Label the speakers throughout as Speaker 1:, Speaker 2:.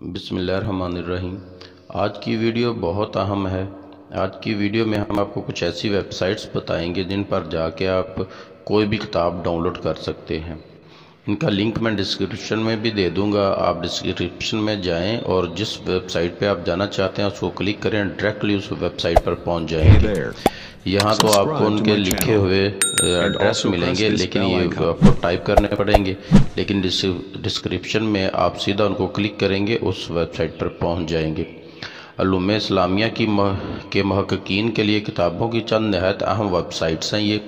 Speaker 1: बिस्मिल्लाहिर्रहमानिर्रहीम। आज की वीडियो बहुत अहम है। आज की वीडियो में हम आपको कुछ ऐसी वेबसाइट्स बताएंगे जिन पर जाके आप कोई भी किताब डाउनलोड कर सकते हैं। इनका लिंक मैं डिस्क्रिप्शन में भी दे दूंगा। आप डिस्क्रिप्शन में जाएं और जिस वेबसाइट पे आप जाना चाहते हैं उसको क्लिक करें, डायरेक्टली उस वेबसाइट पर पहुंच जाएंगे। यहाँ तो आपको उनके लिखे हुए एड्रेस मिलेंगे, लेकिन ये आपको टाइप करने पड़ेंगे। लेकिन डिस्क्रिप्शन में आप सीधा उनको क्लिक करेंगे, उस वेबसाइट पर पहुंच जाएंगे। उलूम इस्लामिया के महक्कीन के लिए किताबों की चंद नहायत अहम वेबसाइट्स हैं ये।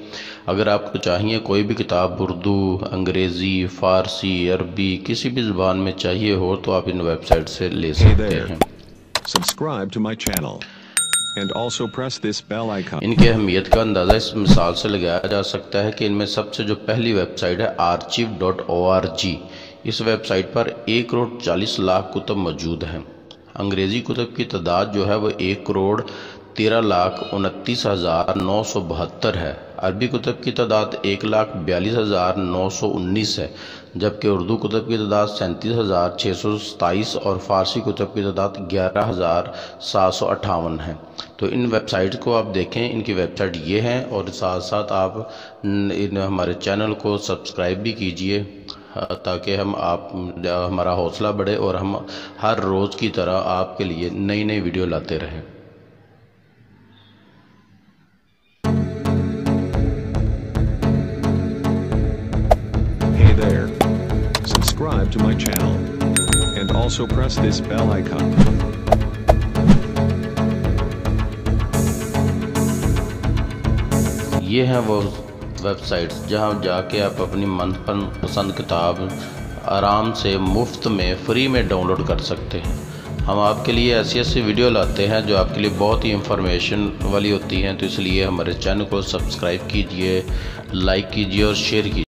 Speaker 1: अगर आपको चाहिए कोई भी किताब उर्दू, अंग्रेज़ी, फ़ारसी, अरबी किसी भी ज़ुबान में चाहिए हो तो आप इन वेबसाइट से ले सकते हैं।
Speaker 2: Subscribe to my channel and also press this bell icon.
Speaker 1: इनकी अहमियत का अंदाज़ा इस मिसाल से लगाया जा सकता है कि इनमें सबसे जो पहली वेबसाइट है archive.org। इस वेबसाइट पर 1,40,00,000 कुतुब मौजूद हैं। अंग्रेज़ी कुतुब की तादाद जो है वो 1,13,29,972 है। अरबी कुतुब की तादाद 1,42,919 है, जबकि उर्दू कुतुब की तादाद 37,627 और फ़ारसी कुतुब की तादाद 11,758 है। तो इन वेबसाइट को आप देखें, इनकी वेबसाइट ये हैं, और साथ साथ आप हमारे चैनल को सब्सक्राइब भी कीजिए ताकि हमारा हौसला बढ़े और हम हर रोज़ की तरह आपके लिए नई नई वीडियो लाते रहें।
Speaker 2: Hey there. Subscribe to my channel and also press this bell icon.
Speaker 1: ये हैं वो वेबसाइट्स जहां जाके आप अपनी मनपसंद किताब आराम से मुफ्त में फ्री में डाउनलोड कर सकते हैं। हम आपके लिए ऐसी ऐसी वीडियो लाते हैं जो आपके लिए बहुत ही इंफॉर्मेशन वाली होती हैं, तो इसलिए हमारे चैनल को सब्सक्राइब कीजिए, लाइक कीजिए और शेयर कीजिए।